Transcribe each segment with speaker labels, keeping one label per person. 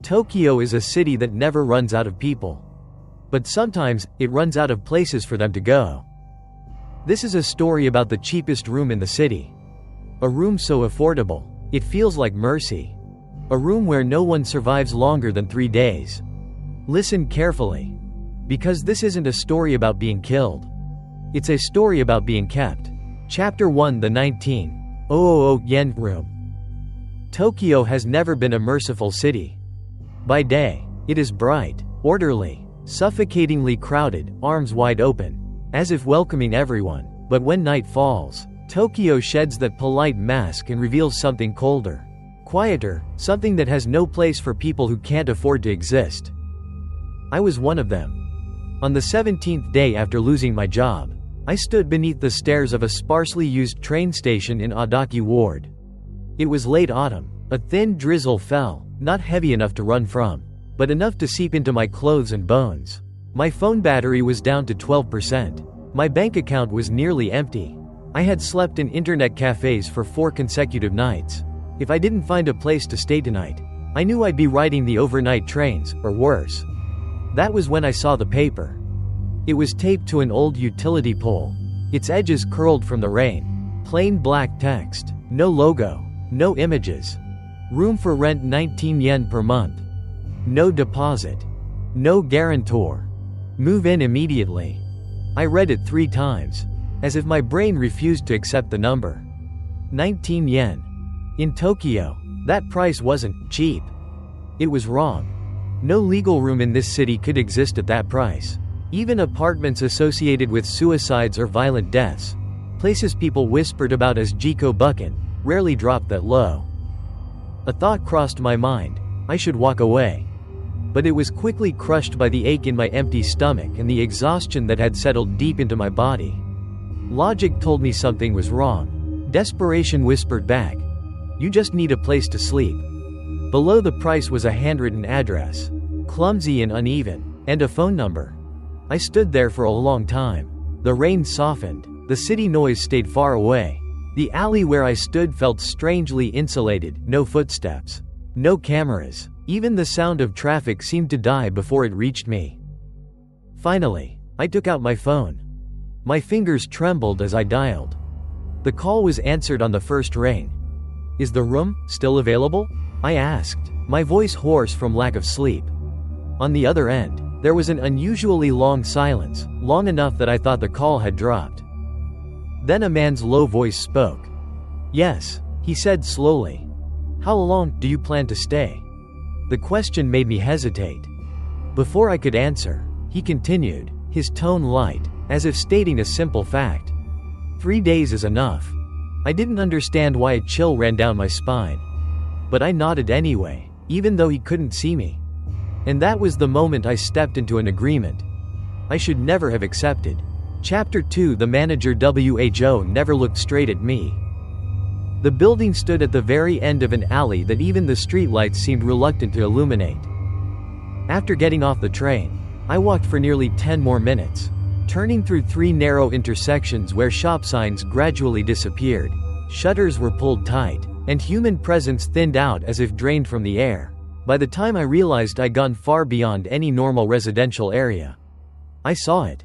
Speaker 1: Tokyo is a city that never runs out of people. But sometimes, it runs out of places for them to go. This is a story about the cheapest room in the city. A room so affordable, it feels like mercy. A room where no one survives longer than 3 days. Listen carefully. Because this isn't a story about being killed. It's a story about being kept. Chapter 1, the 19,000 yen room. Tokyo has never been a merciful city. By day, it is bright, orderly, suffocatingly crowded, arms wide open, as if welcoming everyone. But when night falls, Tokyo sheds that polite mask and reveals something colder, quieter, something that has no place for people who can't afford to exist. I was one of them. On the 17th day after losing my job, I stood beneath the stairs of a sparsely used train station in Adaki Ward. It was late autumn. A thin drizzle fell, not heavy enough to run from, but enough to seep into my clothes and bones. My phone battery was down to 12%. My bank account was nearly empty. I had slept in internet cafes for 4 consecutive nights. If I didn't find a place to stay tonight, I knew I'd be riding the overnight trains, or worse. That was when I saw the paper. It was taped to an old utility pole. Its edges curled from the rain. Plain black text. No logo. No images. Room for rent 19 yen per month. No deposit. No guarantor. Move in immediately. I read it 3 times, as if my brain refused to accept the number. 19 yen. In Tokyo, that price wasn't cheap. It was wrong. No legal room in this city could exist at that price. Even apartments associated with suicides or violent deaths, places people whispered about as Jiko Bukken, rarely dropped that low. A thought crossed my mind. I should walk away. But it was quickly crushed by the ache in my empty stomach and the exhaustion that had settled deep into my body. Logic told me something was wrong. Desperation whispered back, "You just need a place to sleep." Below the price was a handwritten address, clumsy and uneven, and a phone number. I stood there for a long time. The rain softened. The city noise stayed far away. The alley where I stood felt strangely insulated. No footsteps. No cameras. Even the sound of traffic seemed to die before it reached me. Finally, I took out my phone. My fingers trembled as I dialed. The call was answered on the first ring. "Is the room still available?" I asked, my voice hoarse from lack of sleep. On the other end, there was an unusually long silence, long enough that I thought the call had dropped. Then a man's low voice spoke. "Yes," he said slowly. "How long do you plan to stay?" The question made me hesitate. Before I could answer, he continued, his tone light, as if stating a simple fact. 3 days is enough." I didn't understand why a chill ran down my spine. But I nodded anyway, even though he couldn't see me. And that was the moment I stepped into an agreement I should never have accepted. Chapter 2. The manager Who never looked straight at me. The building stood at the very end of an alley that even the streetlights seemed reluctant to illuminate. After getting off the train, I walked for nearly 10 more minutes, turning through 3 narrow intersections where shop signs gradually disappeared, shutters were pulled tight, and human presence thinned out as if drained from the air. By the time I realized I'd gone far beyond any normal residential area. I saw it.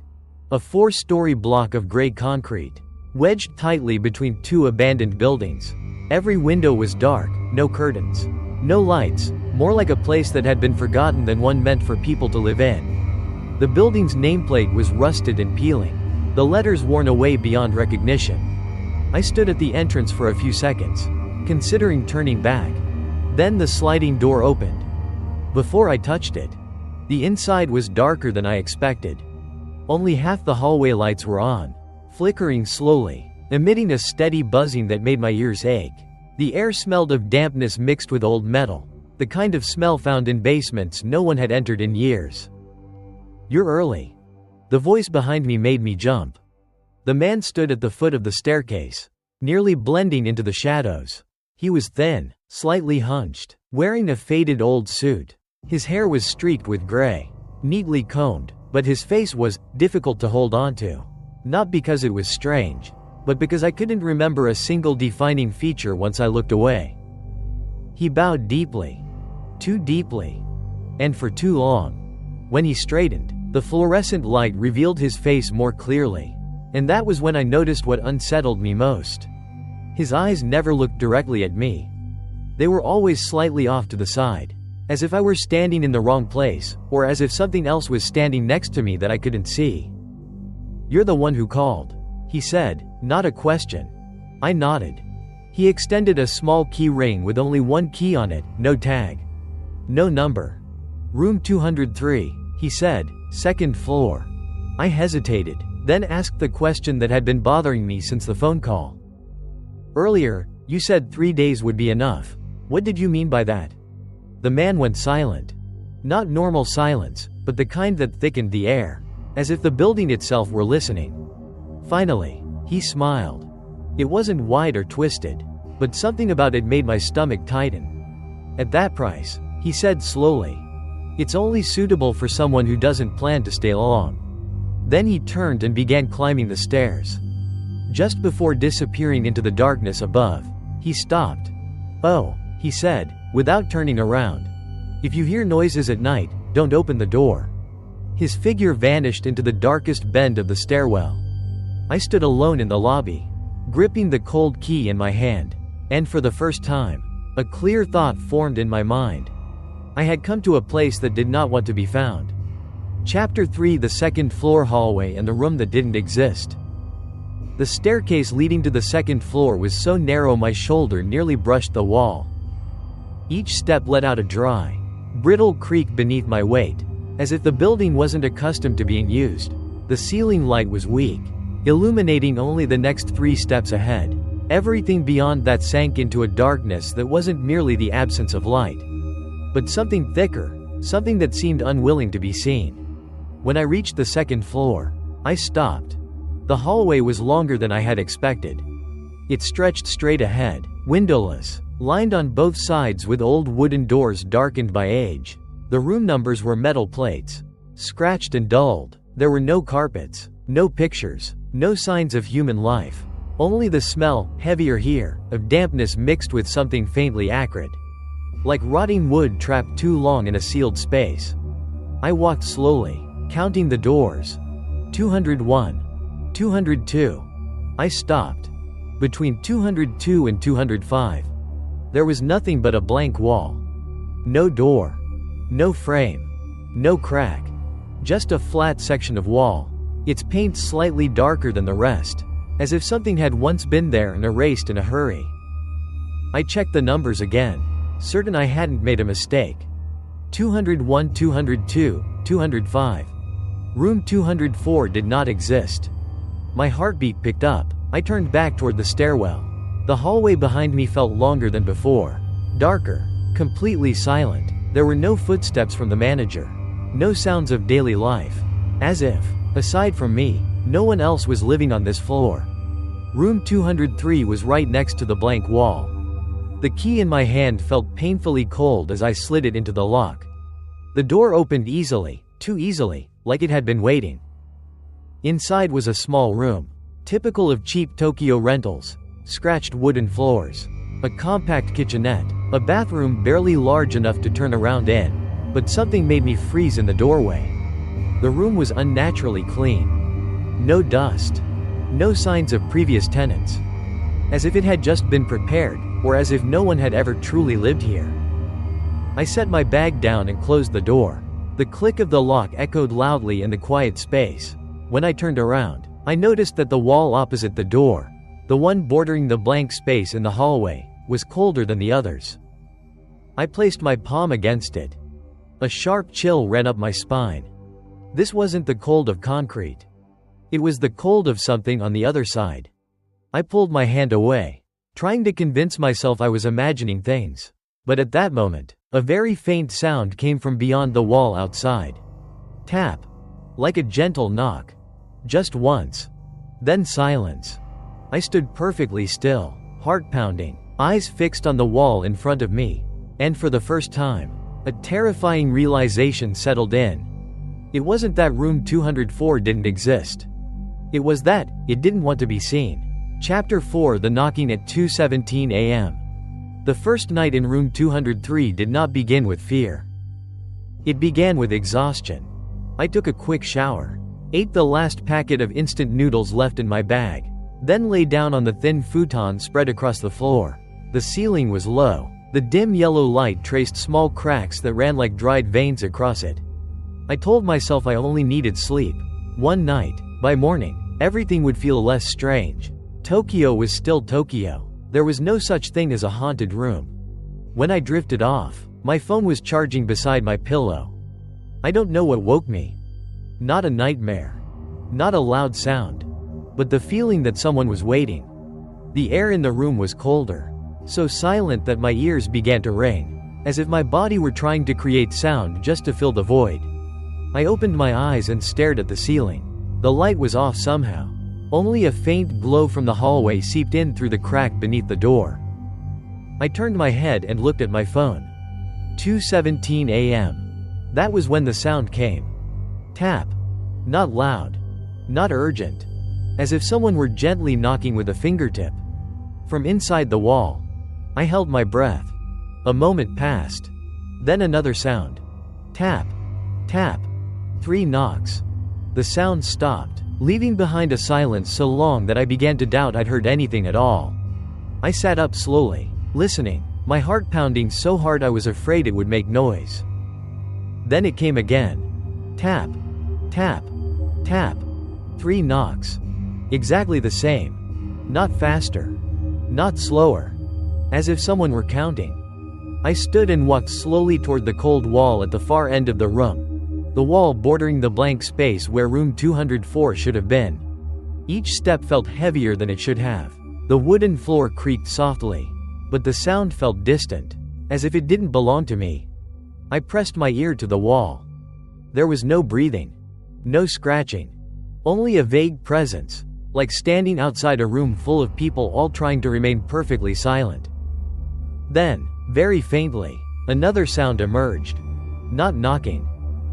Speaker 1: A 4-story block of gray concrete, wedged tightly between 2 abandoned buildings. Every window was dark, no curtains, no lights, more like a place that had been forgotten than one meant for people to live in. The building's nameplate was rusted and peeling, the letters worn away beyond recognition. I stood at the entrance for a few seconds, considering turning back. Then the sliding door opened. Before I touched it, the inside was darker than I expected. Only half the hallway lights were on, flickering slowly, emitting a steady buzzing that made my ears ache. The air smelled of dampness mixed with old metal, the kind of smell found in basements no one had entered in years. "You're early." The voice behind me made me jump. The man stood at the foot of the staircase, nearly blending into the shadows. He was thin, slightly hunched, wearing a faded old suit. His hair was streaked with gray, neatly combed, but his face was difficult to hold onto. Not because it was strange, but because I couldn't remember a single defining feature once I looked away. He bowed deeply. Too deeply. and for too long. When he straightened, the fluorescent light revealed his face more clearly. And that was when I noticed what unsettled me most. His eyes never looked directly at me. They were always slightly off to the side, as if I were standing in the wrong place, or as if something else was standing next to me that I couldn't see. "You're the one who called," he said, not a question. I nodded. He extended a small key ring with only one key on it, no tag. No number. "Room 203, he said, "second floor." I hesitated, then asked the question that had been bothering me since the phone call. "Earlier, you said 3 days would be enough. What did you mean by that?" The man went silent. Not normal silence, but the kind that thickened the air, as if the building itself were listening. Finally, he smiled. It wasn't wide or twisted, but something about it made my stomach tighten. "At that price," he said slowly, "it's only suitable for someone who doesn't plan to stay long." Then he turned and began climbing the stairs. Just before disappearing into the darkness above, he stopped. "Oh," he said, without turning around. "If you hear noises at night, don't open the door." His figure vanished into the darkest bend of the stairwell. I stood alone in the lobby, gripping the cold key in my hand, and for the first time, a clear thought formed in my mind. I had come to a place that did not want to be found. Chapter 3: The second floor hallway and the room that didn't exist. The staircase leading to the second floor was so narrow my shoulder nearly brushed the wall. Each step let out a dry, brittle creak beneath my weight, as if the building wasn't accustomed to being used. The ceiling light was weak, illuminating only the next 3 steps ahead. Everything beyond that sank into a darkness that wasn't merely the absence of light, but something thicker, something that seemed unwilling to be seen. When I reached the second floor, I stopped. The hallway was longer than I had expected. It stretched straight ahead, windowless, lined on both sides with old wooden doors darkened by age. The room numbers were metal plates, scratched and dulled. There were no carpets, no pictures, no signs of human life. Only the smell, heavier here, of dampness mixed with something faintly acrid. Like rotting wood trapped too long in a sealed space. I walked slowly, counting the doors. 201. 202. I stopped. Between 202 and 205. There was nothing but a blank wall. No door. No frame. No crack. Just a flat section of wall. Its paint slightly darker than the rest, as if something had once been there and erased in a hurry. I checked the numbers again, certain I hadn't made a mistake. 201, 202, 205. Room 204 did not exist. My heartbeat picked up. I turned back toward the stairwell. The hallway behind me felt longer than before. Darker. Completely silent. There were no footsteps from the manager. No sounds of daily life. As if, aside from me, no one else was living on this floor. Room 203 was right next to the blank wall. The key in my hand felt painfully cold as I slid it into the lock. The door opened easily, too easily, like it had been waiting. Inside was a small room, typical of cheap Tokyo rentals. Scratched wooden floors, a compact kitchenette, a bathroom barely large enough to turn around in, but something made me freeze in the doorway. The room was unnaturally clean. No dust. No signs of previous tenants. As if it had just been prepared, or as if no one had ever truly lived here. I set my bag down and closed the door. The click of the lock echoed loudly in the quiet space. When I turned around, I noticed that the wall opposite the door, the one bordering the blank space in the hallway, was colder than the others. I placed my palm against it. A sharp chill ran up my spine. This wasn't the cold of concrete. It was the cold of something on the other side. I pulled my hand away, trying to convince myself I was imagining things. But at that moment, a very faint sound came from beyond the wall outside. Tap. Like a gentle knock. Just once. Then silence. I stood perfectly still, heart pounding, eyes fixed on the wall in front of me. And for the first time, a terrifying realization settled in. It wasn't that room 204 didn't exist. It was that it didn't want to be seen. Chapter 4: The knocking at 2:17 a.m. The first night in room 203 did not begin with fear. It began with exhaustion. I took a quick shower, ate the last packet of instant noodles left in my bag, then lay down on the thin futon spread across the floor. The ceiling was low. The dim yellow light traced small cracks that ran like dried veins across it. I told myself I only needed sleep. One night. By morning, everything would feel less strange. Tokyo was still Tokyo. There was no such thing as a haunted room. When I drifted off, my phone was charging beside my pillow. I don't know what woke me. Not a nightmare. Not a loud sound. But the feeling that someone was waiting. The air in the room was colder, so silent that my ears began to ring, as if my body were trying to create sound just to fill the void. I opened my eyes and stared at the ceiling. The light was off somehow. Only a faint glow from the hallway seeped in through the crack beneath the door. I turned my head and looked at my phone. 2:17 a.m. That was when the sound came. Tap. Not loud. Not urgent. As if someone were gently knocking with a fingertip. From inside the wall. I held my breath. A moment passed. Then another sound. Tap. Tap. 3 knocks. The sound stopped, leaving behind a silence so long that I began to doubt I'd heard anything at all. I sat up slowly, listening, my heart pounding so hard I was afraid it would make noise. Then it came again. Tap. Tap. Tap. 3 knocks. Exactly the same. Not faster. Not slower. As if someone were counting. I stood and walked slowly toward the cold wall at the far end of the room. The wall bordering the blank space where room 204 should have been. Each step felt heavier than it should have. The wooden floor creaked softly, but the sound felt distant, as if it didn't belong to me. I pressed my ear to the wall. There was no breathing, no scratching, only a vague presence, like standing outside a room full of people all trying to remain perfectly silent. Then, very faintly, another sound emerged. Not knocking.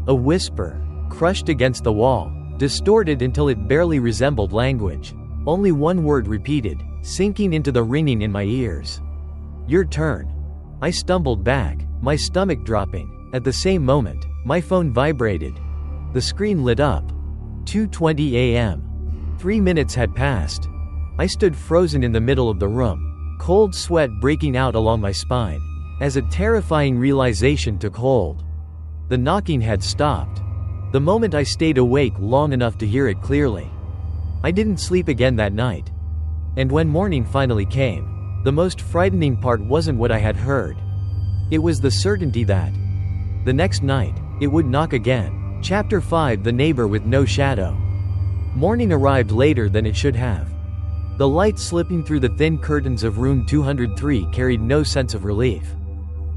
Speaker 1: A whisper, crushed against the wall, distorted until it barely resembled language. Only one word repeated, sinking into the ringing in my ears. Your turn. I stumbled back, my stomach dropping. At the same moment, my phone vibrated. The screen lit up. 2:20 a.m. 3 minutes had passed. I stood frozen in the middle of the room, cold sweat breaking out along my spine, as a terrifying realization took hold. The knocking had stopped. The moment I stayed awake long enough to hear it clearly. I didn't sleep again that night. And when morning finally came, the most frightening part wasn't what I had heard. It was the certainty that the next night, it would knock again. Chapter 5: The Neighbor with No Shadow. Morning arrived later than it should have. The light slipping through the thin curtains of room 203 carried no sense of relief.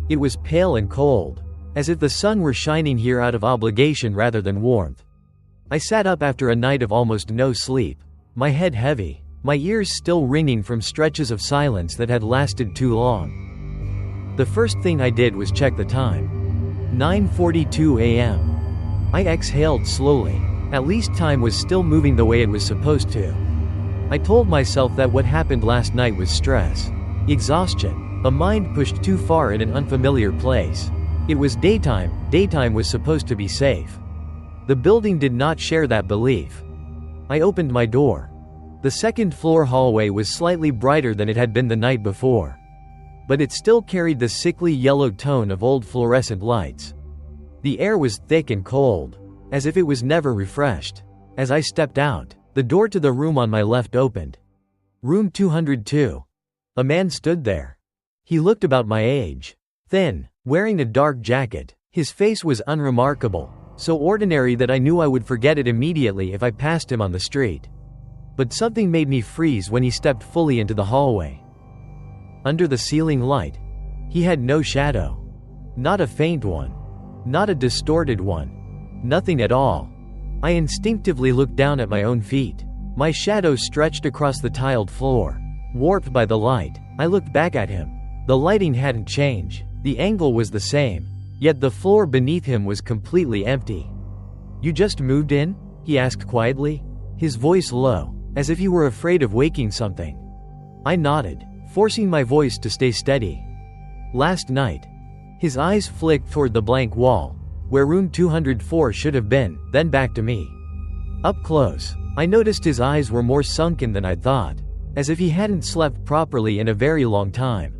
Speaker 1: It was pale and cold, as if the sun were shining here out of obligation rather than warmth. I sat up after a night of almost no sleep, my head heavy, my ears still ringing from stretches of silence that had lasted too long. The first thing I did was check the time. 9:42 a.m. I exhaled slowly. At least time was still moving the way it was supposed to. I told myself that what happened last night was stress, exhaustion, a mind pushed too far in an unfamiliar place. It was daytime. Daytime was supposed to be safe. The building did not share that belief. I opened my door. The second-floor hallway was slightly brighter than it had been the night before. But it still carried the sickly yellow tone of old fluorescent lights. The air was thick and cold, as if it was never refreshed. As I stepped out, the door to the room on my left opened. Room 202. A man stood there. He looked about my age. Thin, wearing a dark jacket. His face was unremarkable, so ordinary that I knew I would forget it immediately if I passed him on the street. But something made me freeze when he stepped fully into the hallway. Under the ceiling light, he had no shadow. Not a faint one. Not a distorted one. Nothing at all. I instinctively looked down at my own feet. My shadow stretched across the tiled floor, warped by the light. I looked back at him. The lighting hadn't changed. The angle was the same, yet the floor beneath him was completely empty. You just moved in? He asked quietly, his voice low, as if he were afraid of waking something. I nodded, forcing my voice to stay steady. Last night. His eyes flicked toward the blank wall. where room 204 should have been, then back to me. Up close, I noticed his eyes were more sunken than I'd thought, as if he hadn't slept properly in a very long time.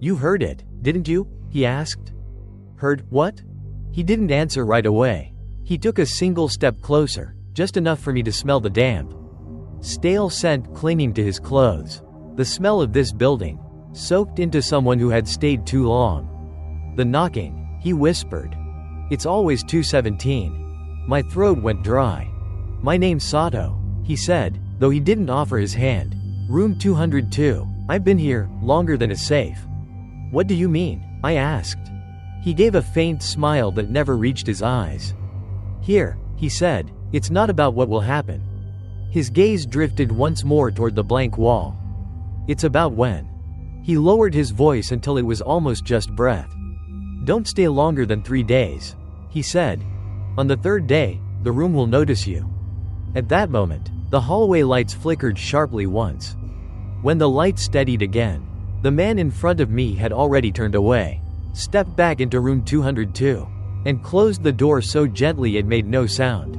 Speaker 1: "You heard it, didn't you?" he asked. "Heard what?" He didn't answer right away. He took a single step closer, just enough for me to smell the damp, stale scent clinging to his clothes. The smell of this building, soaked into someone who had stayed too long. "The knocking," he whispered. "It's always 217. My throat went dry. "My name's Sato," he said, though he didn't offer his hand. "Room 202. I've been here longer than is safe." "What do you mean?" I asked. He gave a faint smile that never reached his eyes. "Here," he said, "it's not about what will happen." His gaze drifted once more toward the blank wall. "It's about when." He lowered his voice until it was almost just breath. "Don't stay longer than 3 days," he said. "On the 3rd day, the room will notice you." At that moment, the hallway lights flickered sharply once. When the light steadied again, the man in front of me had already turned away, stepped back into room 202, and closed the door so gently it made no sound.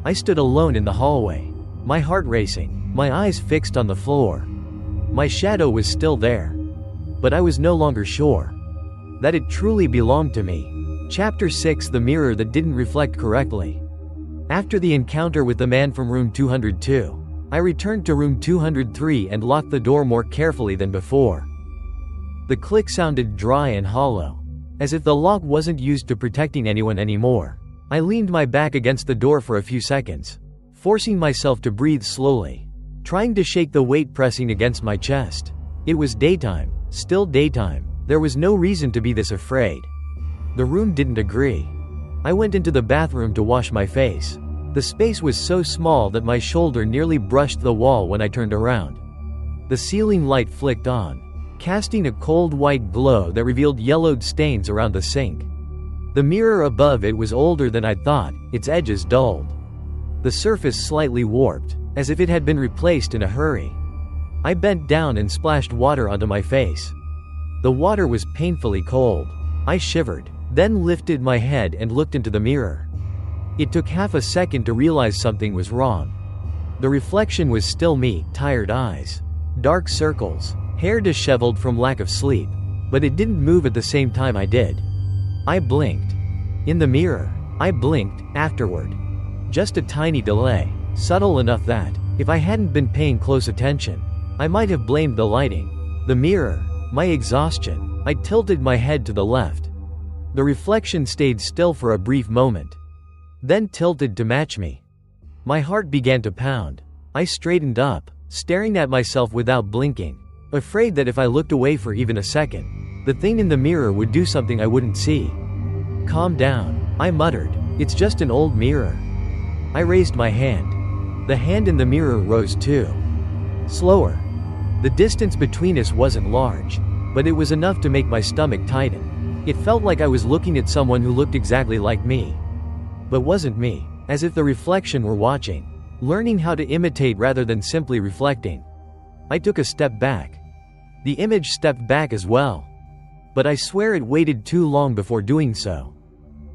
Speaker 1: I stood alone in the hallway, my heart racing, my eyes fixed on the floor. My shadow was still there, but I was no longer sure that it truly belonged to me. Chapter 6: The Mirror That Didn't Reflect Correctly. After the encounter with the man from room 202, I returned to room 203 and locked the door more carefully than before. The click sounded dry and hollow, as if the lock wasn't used to protecting anyone anymore. I leaned my back against the door for a few seconds, forcing myself to breathe slowly, trying to shake the weight pressing against my chest. It was daytime, still daytime. There was no reason to be this afraid. The room didn't agree. I went into the bathroom to wash my face. The space was so small that my shoulder nearly brushed the wall when I turned around. The ceiling light flicked on, casting a cold white glow that revealed yellowed stains around the sink. The mirror above it was older than I'd thought, its edges dulled, the surface slightly warped, as if it had been replaced in a hurry. I bent down and splashed water onto my face. The water was painfully cold. I shivered, then lifted my head and looked into the mirror. It took half a second to realize something was wrong. The reflection was still me, tired eyes, dark circles, hair disheveled from lack of sleep, but it didn't move at the same time I did. I blinked. In the mirror, I blinked, afterward. Just a tiny delay, subtle enough that, if I hadn't been paying close attention, I might have blamed the lighting, the mirror, my exhaustion. I tilted my head to the left. The reflection stayed still for a brief moment, then tilted to match me. My heart began to pound. I straightened up, staring at myself without blinking, afraid that if I looked away for even a second, the thing in the mirror would do something I wouldn't see. "Calm down," I muttered. "It's just an old mirror." I raised my hand. The hand in the mirror rose too. Slower. The distance between us wasn't large, but it was enough to make my stomach tighten. It felt like I was looking at someone who looked exactly like me, but wasn't me, as if the reflection were watching, learning how to imitate rather than simply reflecting. I took a step back. The image stepped back as well, but I swear it waited too long before doing so.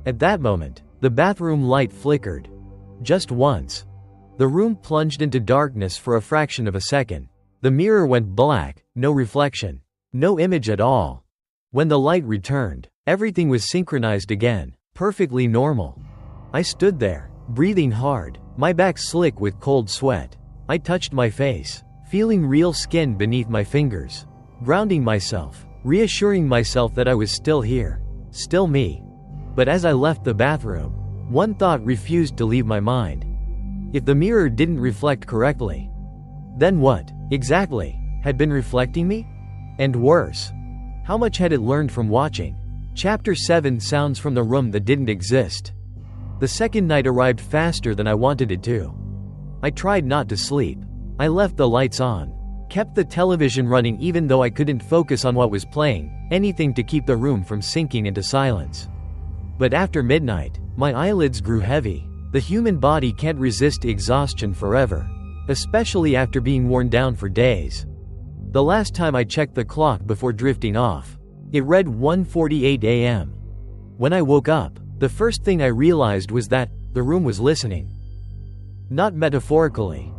Speaker 1: At that moment, the bathroom light flickered. Just once. The room plunged into darkness for a fraction of a second. The mirror went black, no reflection, no image at all. When the light returned, everything was synchronized again, perfectly normal. I stood there, breathing hard, my back slick with cold sweat. I touched my face, feeling real skin beneath my fingers, grounding myself, reassuring myself that I was still here, still me. But as I left the bathroom, one thought refused to leave my mind. If the mirror didn't reflect correctly, then what, exactly, had been reflecting me? And worse, how much had it learned from watching? Chapter 7: Sounds from the Room That Didn't Exist. The second night arrived faster than I wanted it to. I tried not to sleep. I left the lights on, kept the television running even though I couldn't focus on what was playing, anything to keep the room from sinking into silence. But after midnight, my eyelids grew heavy. The human body can't resist exhaustion forever, especially after being worn down for days. The last time I checked the clock before drifting off, it read 1:48 a.m. When I woke up, The first thing I realized was that the room was listening. Not metaphorically.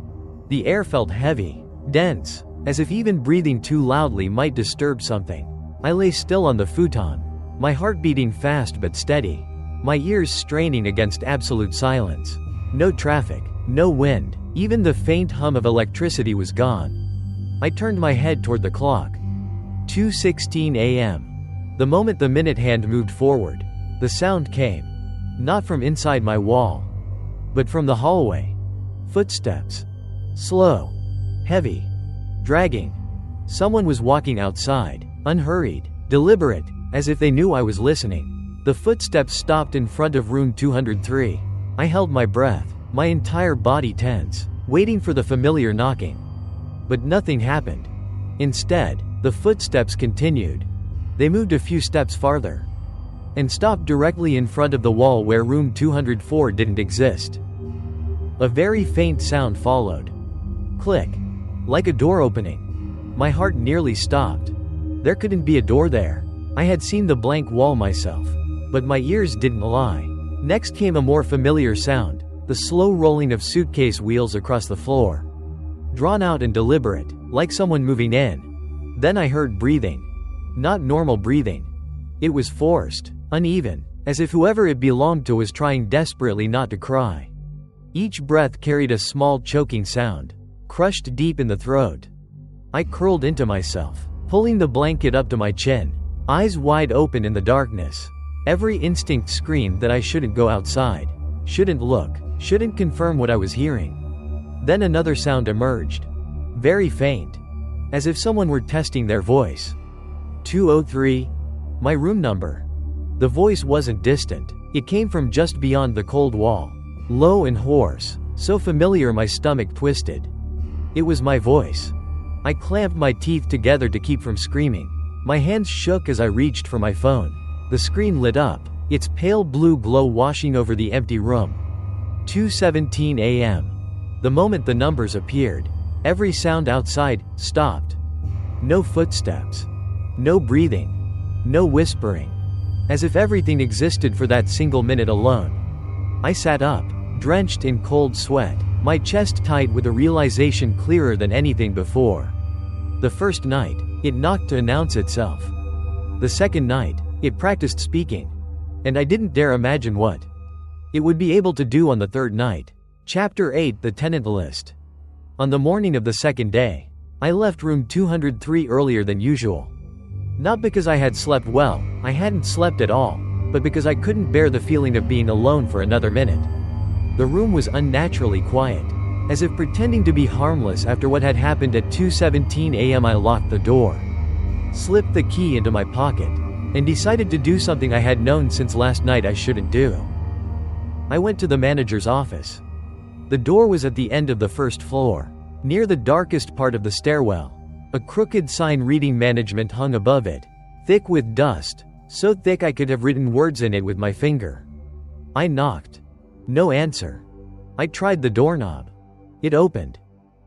Speaker 1: The air felt heavy, dense, as if even breathing too loudly might disturb something. I lay still on the futon, my heart beating fast but steady, my ears straining against absolute silence. No traffic, no wind, even the faint hum of electricity was gone. I turned my head toward the clock. 2:16 a.m. The moment the minute hand moved forward, the sound came. Not from inside my wall, but from the hallway. Footsteps. Slow. Heavy. Dragging. Someone was walking outside, unhurried, deliberate, as if they knew I was listening. The footsteps stopped in front of room 203. I held my breath, my entire body tense, waiting for the familiar knocking. But nothing happened. Instead, the footsteps continued. They moved a few steps farther and stopped directly in front of the wall where room 204 didn't exist. A very faint sound followed. Click. Like a door opening. My heart nearly stopped. There couldn't be a door there. I had seen the blank wall myself. But my ears didn't lie. Next came a more familiar sound, the slow rolling of suitcase wheels across the floor. Drawn out and deliberate, like someone moving in. Then I heard breathing. Not normal breathing. It was forced, uneven, as if whoever it belonged to was trying desperately not to cry. Each breath carried a small choking sound, crushed deep in the throat. I curled into myself, pulling the blanket up to my chin, eyes wide open in the darkness. Every instinct screamed that I shouldn't go outside, shouldn't look, shouldn't confirm what I was hearing. Then another sound emerged. Very faint, as if someone were testing their voice. 203. My room number. The voice wasn't distant. It came from just beyond the cold wall. Low and hoarse, so familiar my stomach twisted. It was my voice. I clamped my teeth together to keep from screaming. My hands shook as I reached for my phone. The screen lit up, its pale blue glow washing over the empty room. 2:17 a.m. The moment the numbers appeared, every sound outside stopped. No footsteps. No breathing. No whispering. As if everything existed for that single minute alone. I sat up, drenched in cold sweat, my chest tight with a realization clearer than anything before. The first night, it knocked to announce itself. The second night, it practiced speaking. And I didn't dare imagine what it would be able to do on the third night. Chapter 8: The Tenant List. On the morning of the second day, I left room 203 earlier than usual. Not because I had slept well, I hadn't slept at all, but because I couldn't bear the feeling of being alone for another minute. The room was unnaturally quiet, as if pretending to be harmless after what had happened at 2:17 a.m. I locked the door, slipped the key into my pocket, and decided to do something I had known since last night I shouldn't do. I went to the manager's office. The door was at the end of the first floor, near the darkest part of the stairwell. A crooked sign reading management hung above it, thick with dust, so thick I could have written words in it with my finger. I knocked. No answer. I tried the doorknob. It opened.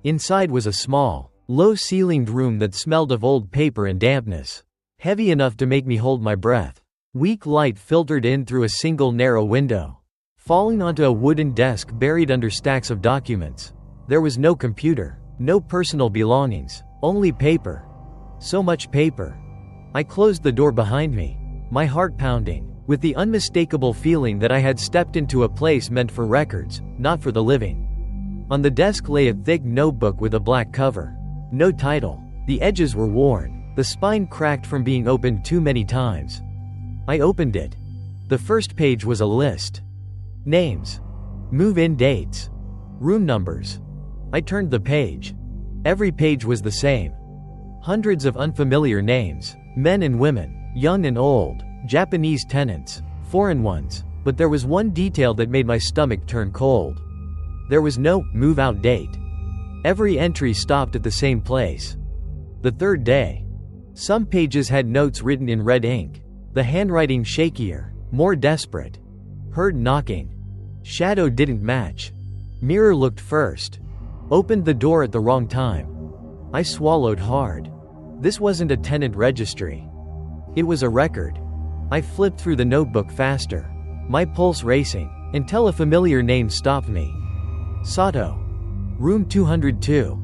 Speaker 1: Inside was a small, low-ceilinged room that smelled of old paper and dampness. Heavy enough to make me hold my breath. Weak light filtered in through a single narrow window, falling onto a wooden desk buried under stacks of documents. There was no computer, no personal belongings, only paper. So much paper. I closed the door behind me, my heart pounding, with the unmistakable feeling that I had stepped into a place meant for records, not for the living. On the desk lay a thick notebook with a black cover. No title. The edges were worn, the spine cracked from being opened too many times. I opened it. The first page was a list. Names. Move-in dates. Room numbers. I turned the page. Every page was the same. Hundreds of unfamiliar names, men and women, young and old, Japanese tenants, foreign ones, but there was one detail that made my stomach turn cold. There was no move-out date. Every entry stopped at the same place. The third day. Some pages had notes written in red ink, the handwriting shakier, more desperate. Heard knocking. Shadow didn't match. Mirror looked first. Opened the door at the wrong time. I swallowed hard. This wasn't a tenant registry. It was a record. I flipped through the notebook faster. my pulse racing, until a familiar name stopped me. Sato. Room 202.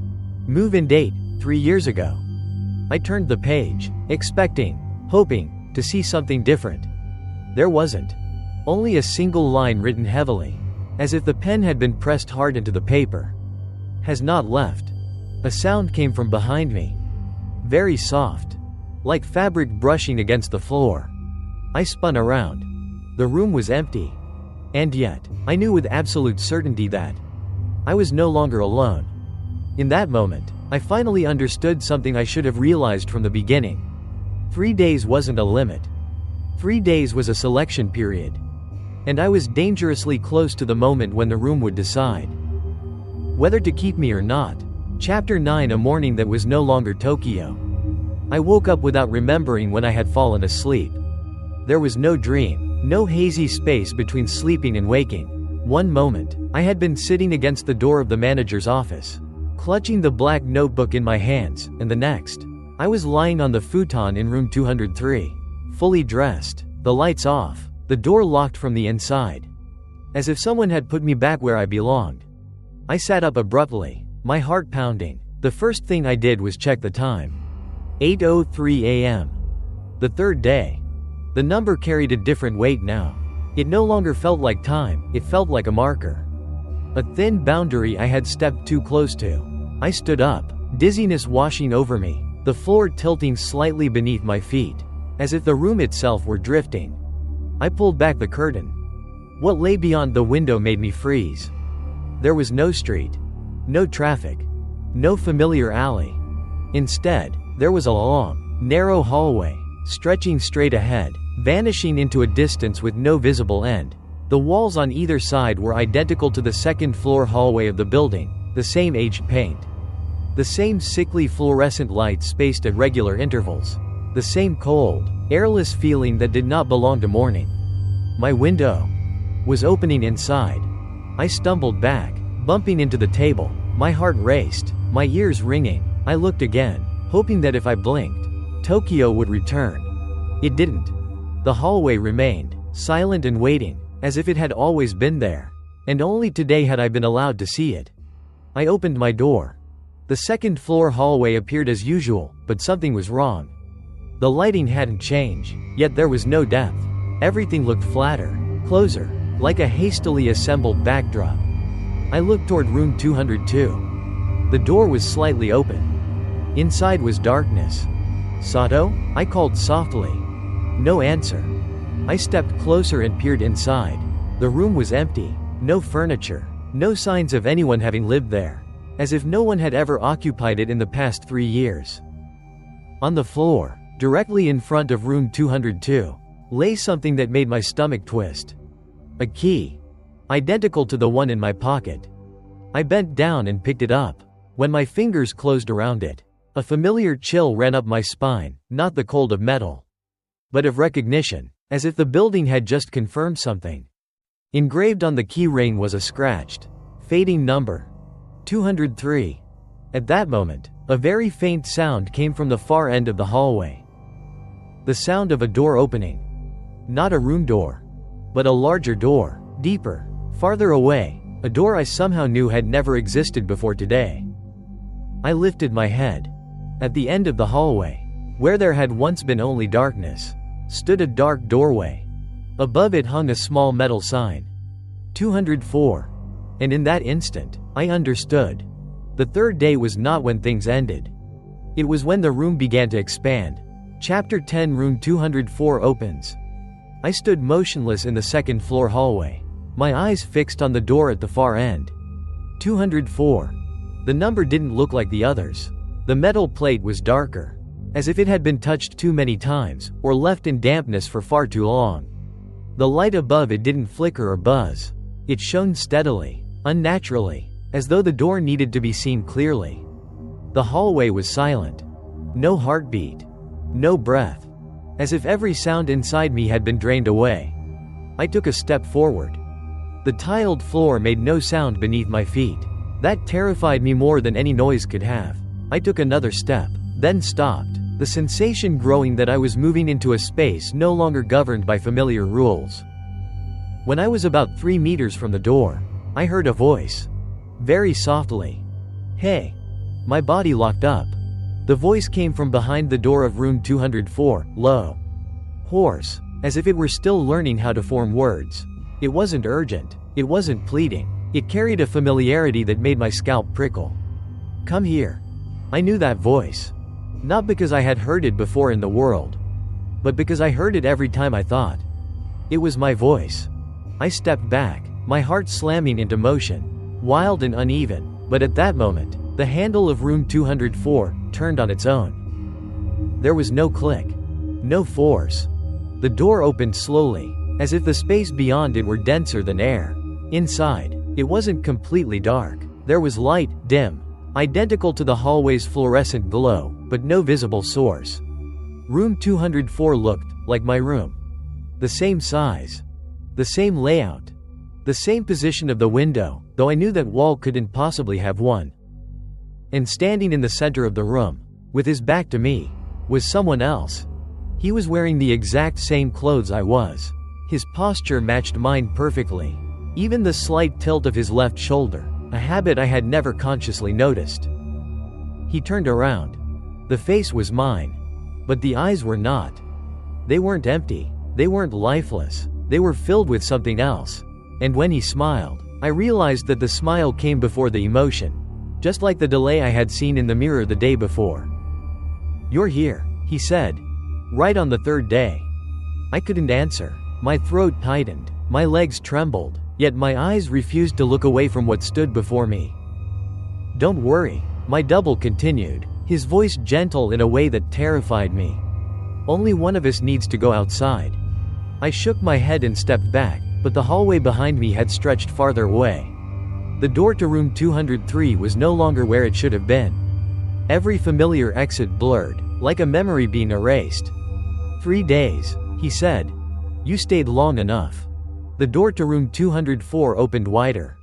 Speaker 1: Move-in date, 3 years ago. I turned the page, expecting, hoping, to see something different. There wasn't. Only a single line written heavily, as if the pen had been pressed hard into the paper. Has not left. A sound came from behind me. Very soft. Like fabric brushing against the floor. I spun around. The room was empty. And yet, I knew with absolute certainty that I was no longer alone. In that moment, I finally understood something I should have realized from the beginning. 3 days wasn't a limit. 3 days was a selection period. And I was dangerously close to the moment when the room would decide whether to keep me or not. Chapter 9. A morning that was no longer Tokyo. I woke up without remembering when I had fallen asleep. There was no dream, no hazy space between sleeping and waking. One moment, I had been sitting against the door of the manager's office, clutching the black notebook in my hands, and the next, I was lying on the futon in room 203, fully dressed, the lights off, the door locked from the inside. As if someone had put me back where I belonged. I sat up abruptly, my heart pounding. The first thing I did was check the time. 8:03 a.m. The third day. The number carried a different weight now. It no longer felt like time, it felt like a marker. A thin boundary I had stepped too close to. I stood up, dizziness washing over me, the floor tilting slightly beneath my feet, as if the room itself were drifting. I pulled back the curtain. What lay beyond the window made me freeze. There was no street, no traffic, no familiar alley. Instead, there was a long, narrow hallway, stretching straight ahead, vanishing into a distance with no visible end. The walls on either side were identical to the second-floor hallway of the building, the same aged paint. The same sickly fluorescent lights spaced at regular intervals. The same cold, airless feeling that did not belong to morning. My window was opening inside. I stumbled back, bumping into the table. My heart raced, my ears ringing. I looked again, hoping that if I blinked, Tokyo would return. It didn't. The hallway remained, silent and waiting, as if it had always been there. And only today had I been allowed to see it. I opened my door. The second-floor hallway appeared as usual, but something was wrong. The lighting hadn't changed, yet there was no depth. Everything looked flatter, closer, like a hastily assembled backdrop. I looked toward room 202. The door was slightly open. Inside was darkness. "Sato?" I called softly. No answer. I stepped closer and peered inside. The room was empty. No furniture. No signs of anyone having lived there. As if no one had ever occupied it in the past 3 years. On the floor, directly in front of room 202, lay something that made my stomach twist. A key. Identical to the one in my pocket. I bent down and picked it up. When my fingers closed around it, a familiar chill ran up my spine, not the cold of metal, but of recognition, as if the building had just confirmed something. Engraved on the key ring was a scratched, fading number. 203. At that moment, a very faint sound came from the far end of the hallway. The sound of a door opening. Not a room door, but a larger door, deeper, farther away, a door I somehow knew had never existed before today. I lifted my head. At the end of the hallway, where there had once been only darkness, stood a dark doorway. Above it hung a small metal sign. 204. And in that instant, I understood. The third day was not when things ended. It was when the room began to expand. Chapter 10. Room 204 opens. I stood motionless in the second-floor hallway, my eyes fixed on the door at the far end. 204. The number didn't look like the others. The metal plate was darker, as if it had been touched too many times, or left in dampness for far too long. The light above it didn't flicker or buzz. It shone steadily, unnaturally, as though the door needed to be seen clearly. The hallway was silent. No heartbeat. No breath. As if every sound inside me had been drained away. I took a step forward. The tiled floor made no sound beneath my feet. That terrified me more than any noise could have. I took another step, then stopped, the sensation growing that I was moving into a space no longer governed by familiar rules. When I was about 3 meters from the door, I heard a voice. Very softly. "Hey." My body locked up. The voice came from behind the door of room 204, low. Hoarse, as if it were still learning how to form words. It wasn't urgent. It wasn't pleading. It carried a familiarity that made my scalp prickle. "Come here." I knew that voice. Not because I had heard it before in the world, but because I heard it every time I thought. It was my voice. I stepped back, my heart slamming into motion, wild and uneven, but at that moment, the handle of room 204 turned on its own. There was no click, no force. The door opened slowly, as if the space beyond it were denser than air. Inside, it wasn't completely dark. There was light, dim, identical to the hallway's fluorescent glow, but no visible source. Room 204 looked like my room. The same size. The same layout. The same position of the window, though I knew that wall couldn't possibly have one. And standing in the center of the room, with his back to me, was someone else. He was wearing the exact same clothes I was. His posture matched mine perfectly. Even the slight tilt of his left shoulder, a habit I had never consciously noticed. He turned around. The face was mine. But the eyes were not. They weren't empty. They weren't lifeless. They were filled with something else. And when he smiled, I realized that the smile came before the emotion, just like the delay I had seen in the mirror the day before. "You're here," he said. "Right on the third day." I couldn't answer. My throat tightened. My legs trembled, yet my eyes refused to look away from what stood before me. "Don't worry," my double continued, his voice gentle in a way that terrified me. "Only one of us needs to go outside." I shook my head and stepped back, but the hallway behind me had stretched farther away. The door to room 203 was no longer where it should have been. Every familiar exit blurred, like a memory being erased. 3 days, he said. "You stayed long enough." The door to room 204 opened wider.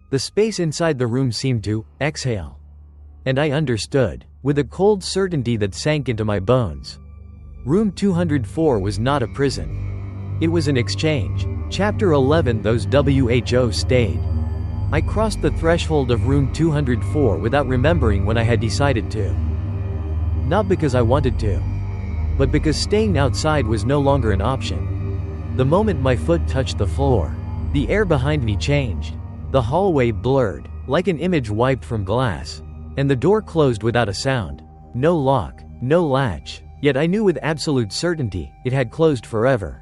Speaker 1: The space inside the room seemed to exhale. And I understood, with a cold certainty that sank into my bones. Room 204 was not a prison. It was an exchange. Chapter 11. Those who stayed. I crossed the threshold of room 204 without remembering when I had decided to. Not because I wanted to, but because staying outside was no longer an option. The moment my foot touched the floor, the air behind me changed. The hallway blurred, like an image wiped from glass. And the door closed without a sound. No lock, no latch, yet I knew with absolute certainty, it had closed forever.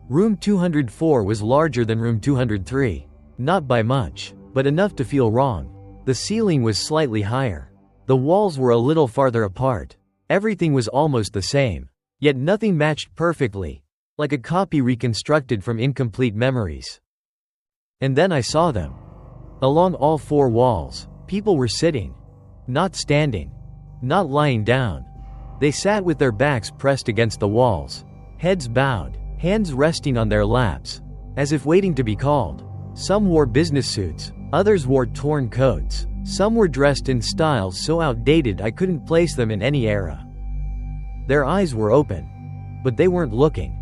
Speaker 1: Room 204 was larger than room 203. Not by much, but enough to feel wrong. The ceiling was slightly higher. The walls were a little farther apart. Everything was almost the same. Yet nothing matched perfectly, like a copy reconstructed from incomplete memories. And then I saw them. Along all 4 walls, people were sitting. Not standing. Not lying down. They sat with their backs pressed against the walls. Heads bowed, hands resting on their laps, as if waiting to be called. Some wore business suits, others wore torn coats. Some were dressed in styles so outdated I couldn't place them in any era. Their eyes were open, but they weren't looking.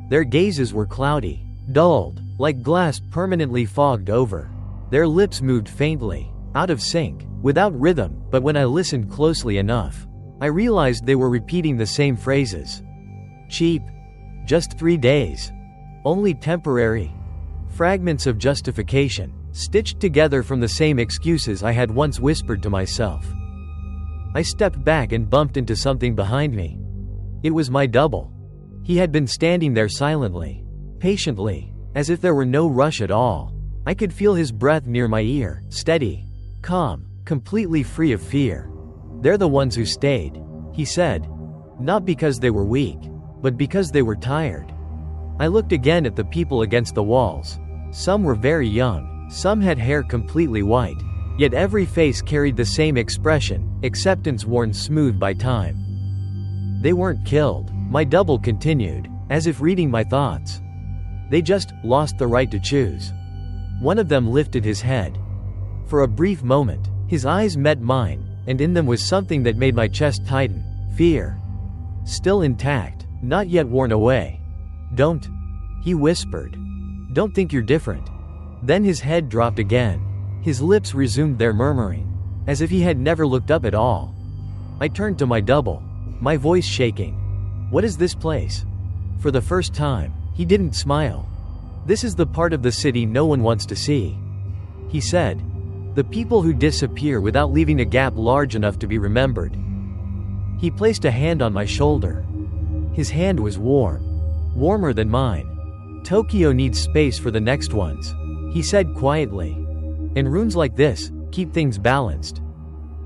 Speaker 1: Their gazes were cloudy, dulled, like glass permanently fogged over. Their lips moved faintly, out of sync, without rhythm, but when I listened closely enough, I realized they were repeating the same phrases. Cheap. Just 3 days. Only temporary. Fragments of justification, stitched together from the same excuses I had once whispered to myself. I stepped back and bumped into something behind me. It was my double. He had been standing there silently, patiently, as if there were no rush at all. I could feel his breath near my ear, steady, calm, completely free of fear. "They're the ones who stayed," he said. Not because they were weak, but because they were tired. I looked again at the people against the walls. Some were very young, some had hair completely white, yet every face carried the same expression, acceptance worn smooth by time. They weren't killed, my double continued, as if reading my thoughts. They just lost the right to choose. One of them lifted his head. For a brief moment, his eyes met mine, and in them was something that made my chest tighten. Fear. Still intact, not yet worn away. "Don't," he whispered. Don't think you're different." Then his head dropped again. His lips resumed their murmuring, as if he had never looked up at all. I turned to my double, my voice shaking. "What is this place?" For the first time, he didn't smile. "This is the part of the city no one wants to see," he said. "The people who disappear without leaving a gap large enough to be remembered." He placed a hand on my shoulder. His hand was warm. Warmer than mine. "Tokyo needs space for the next ones," he said quietly. "And rooms like this keep things balanced."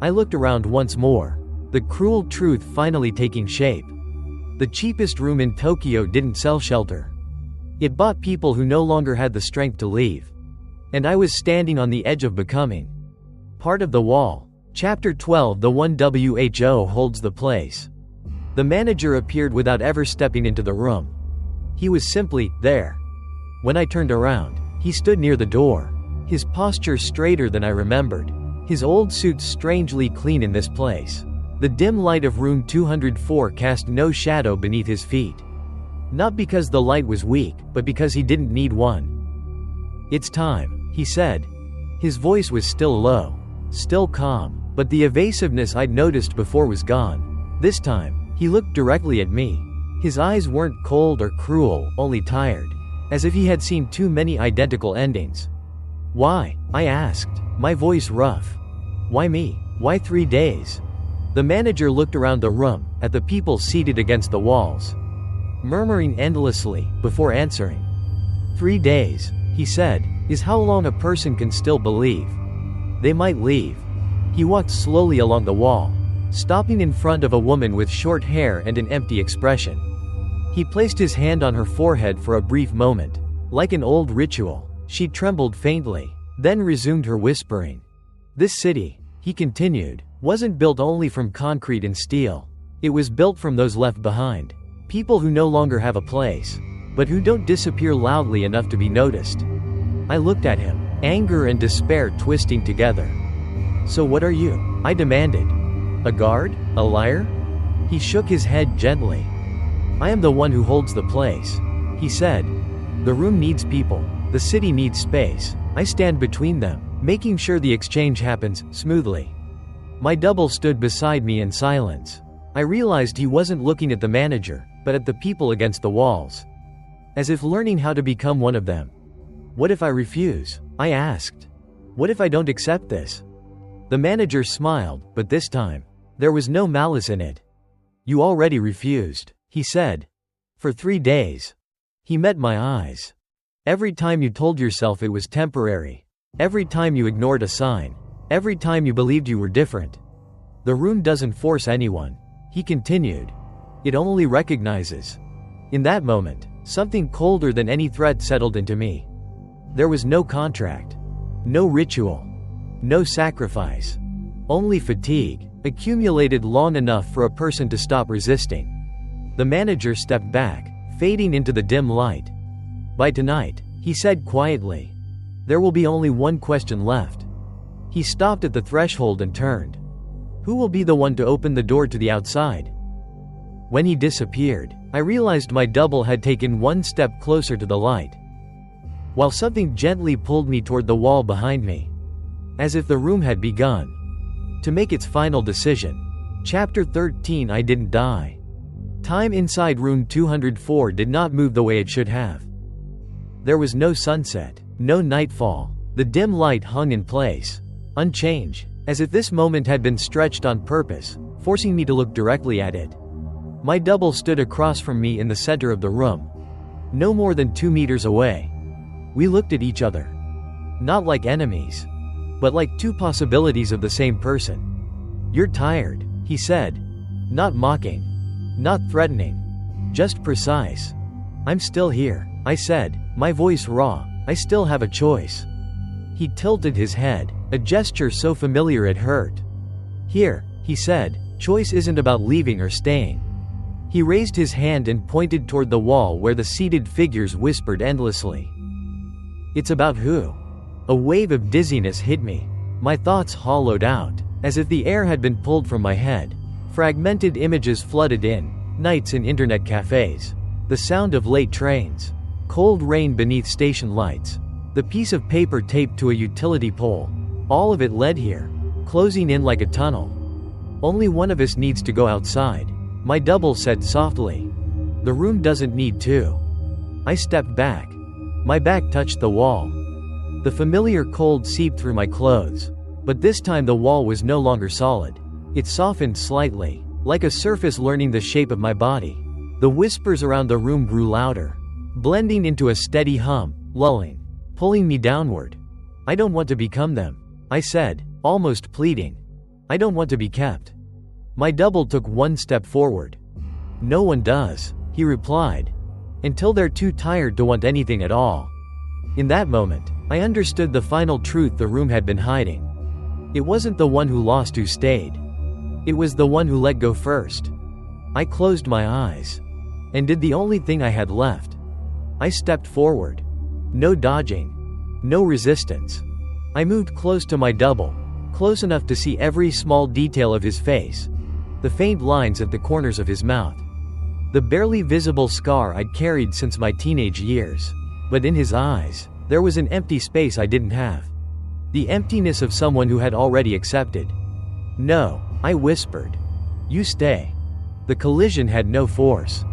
Speaker 1: I looked around once more, the cruel truth finally taking shape. The cheapest room in Tokyo didn't sell shelter. It bought people who no longer had the strength to leave. And I was standing on the edge of becoming part of the wall. Chapter 12. The one WHO holds the place. The manager appeared without ever stepping into the room. He was simply there. When I turned around, he stood near the door, his posture straighter than I remembered, his old suit strangely clean in this place. The dim light of room 204 cast no shadow beneath his feet. Not because the light was weak, but because he didn't need one. "It's time," he said. His voice was still low, still calm, but the evasiveness I'd noticed before was gone. This time, he looked directly at me. His eyes weren't cold or cruel, only tired, as if he had seen too many identical endings. "Why?" I asked, my voice rough. "Why me? Why 3 days?" The manager looked around the room, at the people seated against the walls, murmuring endlessly, before answering. 3 days, he said, is how long a person can still believe they might leave. He walked slowly along the wall, stopping in front of a woman with short hair and an empty expression. He placed his hand on her forehead for a brief moment. Like an old ritual, she trembled faintly, then resumed her whispering. "This city," he continued, "wasn't built only from concrete and steel. It was built from those left behind. People who no longer have a place, but who don't disappear loudly enough to be noticed." I looked at him, anger and despair twisting together. "So what are you?" I demanded. "A guard? A liar?" He shook his head gently. "I am the one who holds the place," he said. "The room needs people. The city needs space. I stand between them, making sure the exchange happens smoothly." My double stood beside me in silence. I realized he wasn't looking at the manager, but at the people against the walls, as if learning how to become one of them. "What if I refuse?" I asked. "What if I don't accept this?" The manager smiled, but this time, there was no malice in it. "You already refused," he said. "For 3 days." He met my eyes. "Every time you told yourself it was temporary. Every time you ignored a sign. Every time you believed you were different. The room doesn't force anyone," he continued. "It only recognizes." In that moment, something colder than any threat settled into me. There was no contract. No ritual. No sacrifice. Only fatigue, accumulated long enough for a person to stop resisting. The manager stepped back, fading into the dim light. "By tonight," he said quietly, "there will be only one question left." He stopped at the threshold and turned. "Who will be the one to open the door to the outside?" When he disappeared, I realized my double had taken one step closer to the light, while something gently pulled me toward the wall behind me, as if the room had begun to make its final decision. Chapter 13. I didn't die. Time inside room 204 did not move the way it should have. There was no sunset, no nightfall. The dim light hung in place, unchanged, as if this moment had been stretched on purpose, forcing me to look directly at it. My double stood across from me in the center of the room, no more than 2 meters away. We looked at each other, not like enemies, but like two possibilities of the same person. "You're tired," he said. Not mocking, not threatening, just precise. "I'm still here," I said, my voice raw. "I still have a choice." He tilted his head, a gesture so familiar it hurt. "Here," he said, "choice isn't about leaving or staying." He raised his hand and pointed toward the wall where the seated figures whispered endlessly. "It's about who." A wave of dizziness hit me. My thoughts hollowed out, as if the air had been pulled from my head. Fragmented images flooded in, nights in internet cafes, the sound of late trains, Cold rain beneath station lights. The piece of paper taped to a utility pole. All of it led here, closing in like a tunnel. Only one of us needs to go outside, my double said softly. The room doesn't need to. I stepped back. My back touched the wall. The familiar cold seeped through my clothes. But this time the wall was no longer solid. It softened slightly, like a surface learning the shape of my body. The whispers around the room grew louder, blending into a steady hum, lulling, pulling me downward. I don't want to become them, I said, almost pleading. I don't want to be kept. My double took one step forward. No one does, he replied. Until they're too tired to want anything at all. In that moment, I understood the final truth the room had been hiding. It wasn't the one who lost who stayed. It was the one who let go first. I closed my eyes and did the only thing I had left. I stepped forward. No dodging. No resistance. I moved close to my double, close enough to see every small detail of his face, the faint lines at the corners of his mouth, the barely visible scar I'd carried since my teenage years. But in his eyes, there was an empty space I didn't have. The emptiness of someone who had already accepted. No, I whispered. You stay. The collision had no force.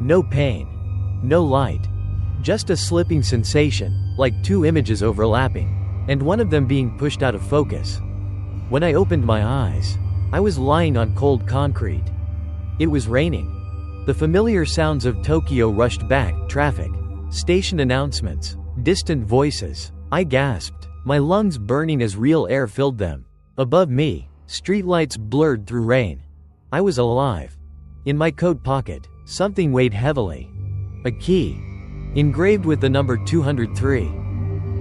Speaker 1: No pain. No light. Just a slipping sensation, like two images overlapping, and one of them being pushed out of focus. When I opened my eyes, I was lying on cold concrete. It was raining. The familiar sounds of Tokyo rushed back, traffic, station announcements, distant voices. I gasped, my lungs burning as real air filled them. Above me, streetlights blurred through rain. I was alive. In my coat pocket, something weighed heavily. A key, engraved with the number 203.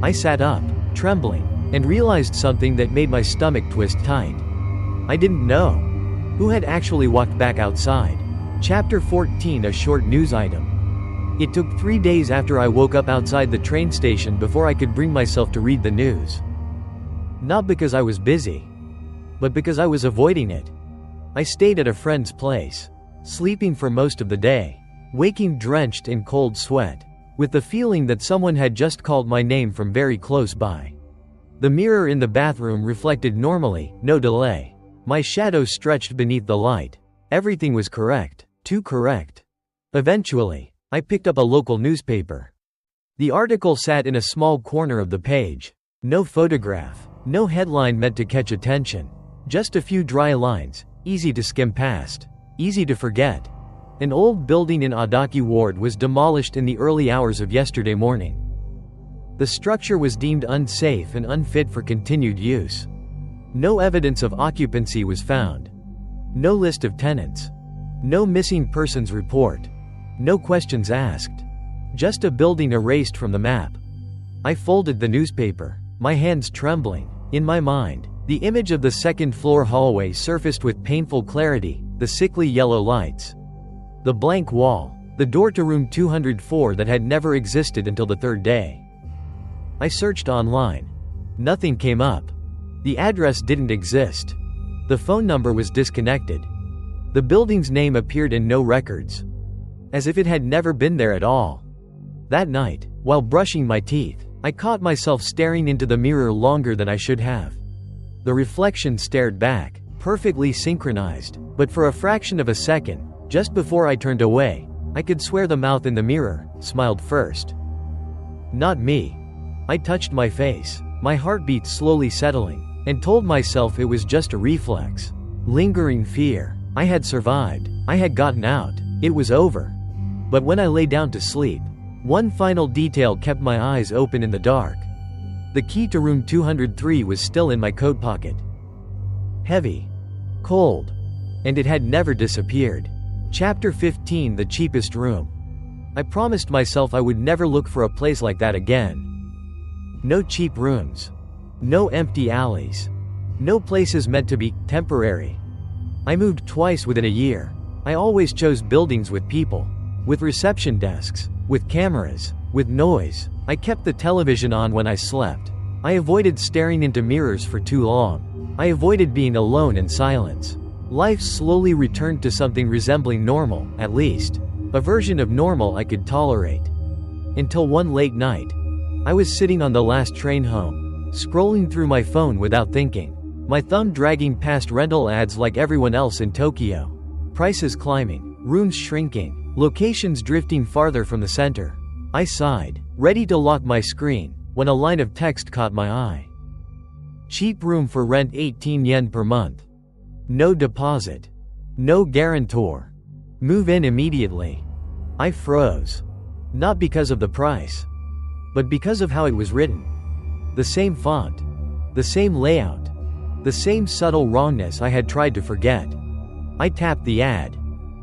Speaker 1: I sat up, trembling, and realized something that made my stomach twist tight. I didn't know who had actually walked back outside. Chapter 14, a short news item. It took 3 days after I woke up outside the train station before I could bring myself to read the news. Not because I was busy, but because I was avoiding it. I stayed at a friend's place, sleeping for most of the day, waking drenched in cold sweat, with the feeling that someone had just called my name from very close by. The mirror in the bathroom reflected normally, no delay. My shadow stretched beneath the light. Everything was correct, too correct. Eventually, I picked up a local newspaper. The article sat in a small corner of the page. No photograph, no headline meant to catch attention. Just a few dry lines, easy to skim past, easy to forget. An old building in Adaki Ward was demolished in the early hours of yesterday morning. The structure was deemed unsafe and unfit for continued use. No evidence of occupancy was found. No list of tenants. No missing persons report. No questions asked. Just a building erased from the map. I folded the newspaper, my hands trembling. In my mind, the image of the second-floor hallway surfaced with painful clarity, the sickly yellow lights. The blank wall, the door to room 204 that had never existed until the third day. I searched online. Nothing came up. The address didn't exist. The phone number was disconnected. The building's name appeared in no records. As if it had never been there at all. That night, while brushing my teeth, I caught myself staring into the mirror longer than I should have. The reflection stared back, perfectly synchronized, but for a fraction of a second, just before I turned away, I could swear the mouth in the mirror smiled first. Not me. I touched my face, my heartbeat slowly settling, and told myself it was just a reflex. Lingering fear. I had survived. I had gotten out. It was over. But when I lay down to sleep, one final detail kept my eyes open in the dark. The key to room 203 was still in my coat pocket. Heavy. Cold. And it had never disappeared. Chapter 15, the cheapest room. I promised myself I would never look for a place like that again. No cheap rooms. No empty alleys. No places meant to be temporary. I moved twice within a year. I always chose buildings with people, with reception desks, with cameras, with noise. I kept the television on when I slept. I avoided staring into mirrors for too long. I avoided being alone in silence. Life slowly returned to something resembling normal, at least. A version of normal I could tolerate. Until one late night. I was sitting on the last train home, scrolling through my phone without thinking. My thumb dragging past rental ads like everyone else in Tokyo. Prices climbing, rooms shrinking, locations drifting farther from the center. I sighed, ready to lock my screen, when a line of text caught my eye. Cheap room for rent 18 yen per month. No deposit. No guarantor. Move in immediately. I froze. Not because of the price, but because of how it was written. The same font. The same layout. The same subtle wrongness I had tried to forget. I tapped the ad.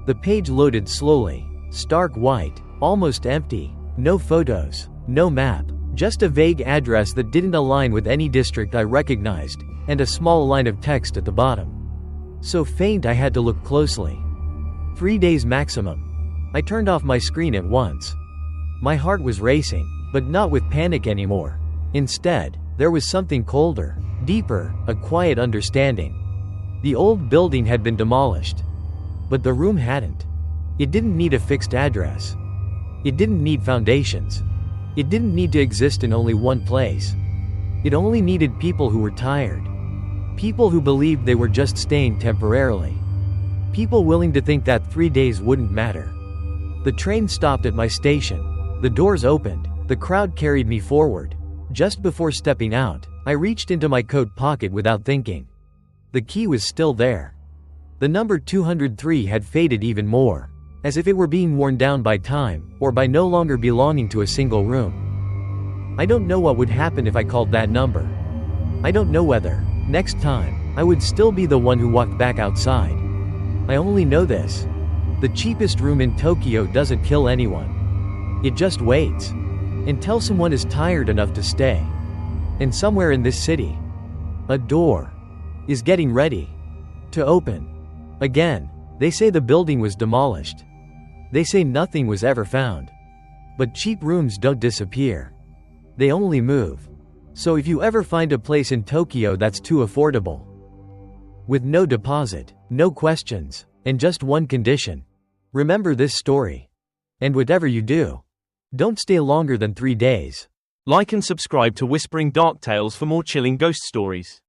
Speaker 1: The page loaded slowly. Stark white. Almost empty. No photos. No map. Just a vague address that didn't align with any district I recognized, and a small line of text at the bottom. So faint I had to look closely. 3 days maximum. I turned off my screen at once. My heart was racing, but not with panic anymore. Instead, there was something colder, deeper, a quiet understanding. The old building had been demolished. But the room hadn't. It didn't need a fixed address. It didn't need foundations. It didn't need to exist in only one place. It only needed people who were tired. People who believed they were just staying temporarily. People willing to think that 3 days wouldn't matter. The train stopped at my station. The doors opened. The crowd carried me forward. Just before stepping out, I reached into my coat pocket without thinking. The key was still there. The number 203 had faded even more, as if it were being worn down by time, or by no longer belonging to a single room. I don't know what would happen if I called that number. I don't know whether, next time, I would still be the one who walked back outside. I only know this. The cheapest room in Tokyo doesn't kill anyone. It just waits. Until someone is tired enough to stay. And somewhere in this city, a door is getting ready to open. Again, they say the building was demolished. They say nothing was ever found. But cheap rooms don't disappear. They only move. So if you ever find a place in Tokyo that's too affordable, with no deposit, no questions, and just one condition, remember this story. And whatever you do, don't stay longer than 3 days.
Speaker 2: Like and subscribe to Whispering Dark Tales for more chilling ghost stories.